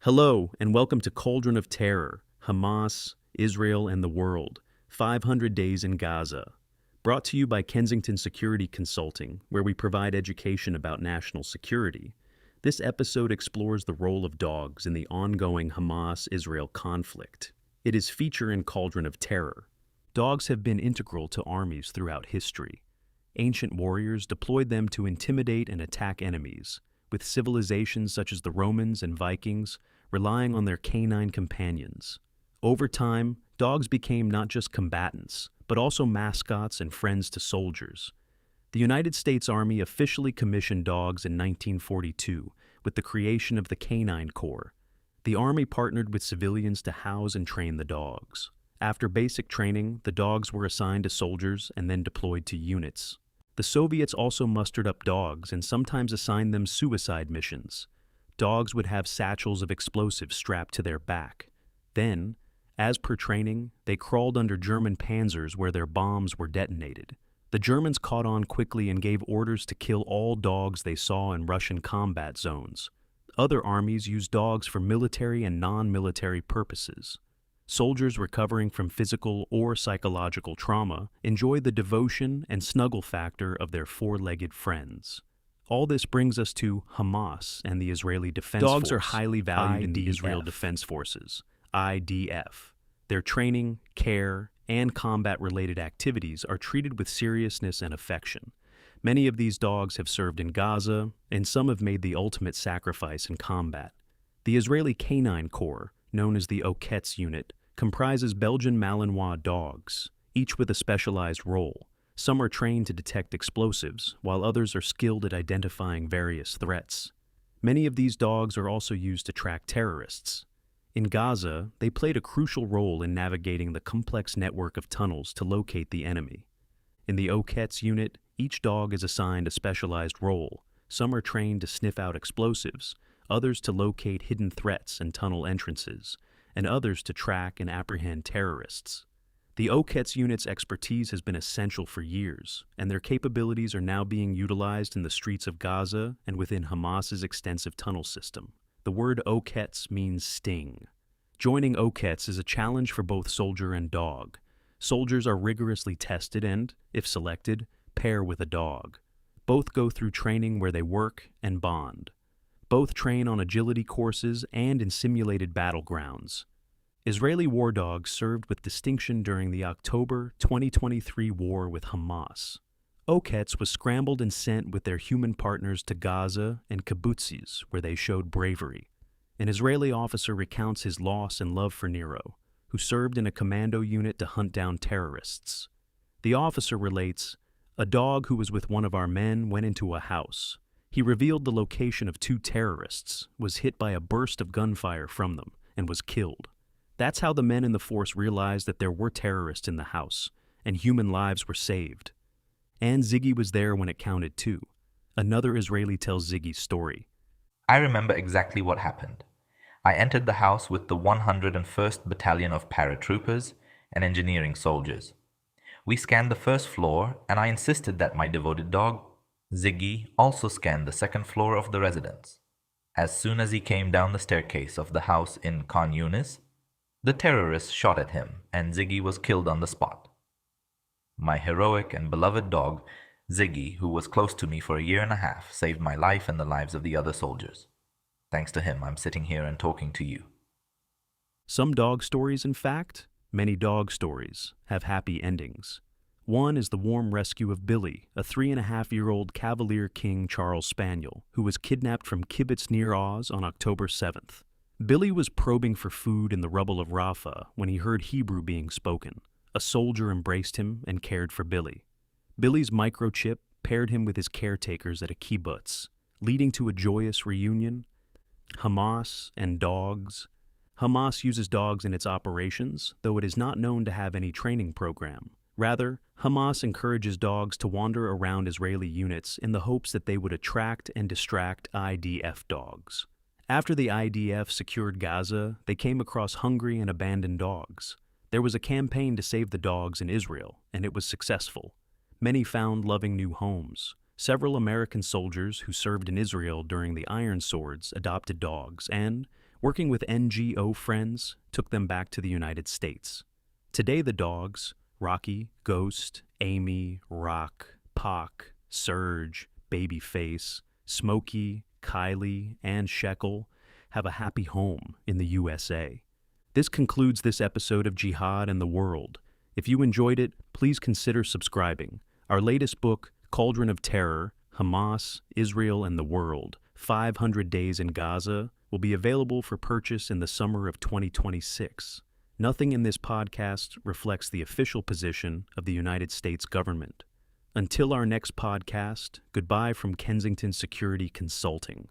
Hello, and welcome to Cauldron of Terror, Hamas, Israel, and the World, 500 Days in Gaza. Brought to you by Kensington Security Consulting, where we provide education about national security. This episode explores the role of dogs in the ongoing Hamas-Israel conflict. It is featured in Cauldron of Terror. Dogs have been integral to armies throughout history. Ancient warriors deployed them to intimidate and attack enemies, with civilizations such as the Romans and Vikings relying on their canine companions. Over time, dogs became not just combatants, but also mascots and friends to soldiers. The United States Army officially commissioned dogs in 1942 with the creation of the Canine Corps. The Army partnered with civilians to house and train the dogs. After basic training, the dogs were assigned to soldiers and then deployed to units. The Soviets also mustered up dogs and sometimes assigned them suicide missions. Dogs would have satchels of explosives strapped to their back. Then, as per training, they crawled under German panzers where their bombs were detonated. The Germans caught on quickly and gave orders to kill all dogs they saw in Russian combat zones. Other armies used dogs for military and non-military purposes. Soldiers recovering from physical or psychological trauma enjoy the devotion and snuggle factor of their four-legged friends. All this brings us to Hamas and the Israeli Defense Force. Dogs are highly valued in the Israel Defense Forces, IDF. Their training, care, and combat-related activities are treated with seriousness and affection. Many of these dogs have served in Gaza, and some have made the ultimate sacrifice in combat. The Israeli Canine Corps, known as the Okets unit, comprises Belgian Malinois dogs, each with a specialized role. Some are trained to detect explosives, while others are skilled at identifying various threats. Many of these dogs are also used to track terrorists. In Gaza, they played a crucial role in navigating the complex network of tunnels to locate the enemy. In the Okets unit, each dog is assigned a specialized role. Some are trained to sniff out explosives, others to locate hidden threats and tunnel entrances, and others to track and apprehend terrorists. The Okets unit's expertise has been essential for years, and their capabilities are now being utilized in the streets of Gaza and within Hamas's extensive tunnel system. The word Okets means sting. Joining Okets is a challenge for both soldier and dog. Soldiers are rigorously tested and, if selected, pair with a dog. Both go through training where they work and bond. Both train on agility courses and in simulated battlegrounds. Israeli war dogs served with distinction during the October 2023 war with Hamas. Okets was scrambled and sent with their human partners to Gaza and kibbutzes, where they showed bravery. An Israeli officer recounts his loss and love for Nero, who served in a commando unit to hunt down terrorists. The officer relates, "A dog who was with one of our men went into a house. He revealed the location of two terrorists, was hit by a burst of gunfire from them, and was killed. That's how the men in the force realized that there were terrorists in the house, and human lives were saved." And Ziggy was there when it counted too. Another Israeli tells Ziggy's story. I remember exactly what happened. I entered the house with the 101st Battalion of paratroopers and engineering soldiers. We scanned the first floor, and I insisted that my devoted dog, Ziggy, also scanned the second floor of the residence. As soon as he came down the staircase of the house in Khan Yunis, the terrorists shot at him, and Ziggy was killed on the spot. My heroic and beloved dog, Ziggy, who was close to me for a year and a half, saved my life and the lives of the other soldiers. Thanks to him, I'm sitting here and talking to you. Some dog stories, in fact, many dog stories, have happy endings. One is the warm rescue of Billy, a 3.5-year-old Cavalier King Charles Spaniel, who was kidnapped from Kibbutz Nir Oz on October 7th. Billy was probing for food in the rubble of Rafah when he heard Hebrew being spoken. A soldier embraced him and cared for Billy. Billy's microchip paired him with his caretakers at a kibbutz, leading to a joyous reunion. Hamas and dogs. Hamas uses dogs in its operations, though it is not known to have any training program. Rather, Hamas encourages dogs to wander around Israeli units in the hopes that they would attract and distract IDF dogs. After the IDF secured Gaza, they came across hungry and abandoned dogs. There was a campaign to save the dogs in Israel, and it was successful. Many found loving new homes. Several American soldiers who served in Israel during the Iron Swords adopted dogs and, Working with NGO friends took them back to the United States. Today the dogs, Rocky, Ghost, Amy, Rock, Pock, Surge, Babyface, Smokey, Kylie, and Shekel, have a happy home in the USA. This concludes this episode of Jihad and the World. If you enjoyed it, please consider subscribing. Our latest book, Cauldron of Terror, Hamas, Israel, and the World, 500 Days in Gaza, will be available for purchase in the summer of 2026. Nothing in this podcast reflects the official position of the United States government. Until our next podcast, goodbye from Kensington Security Consulting.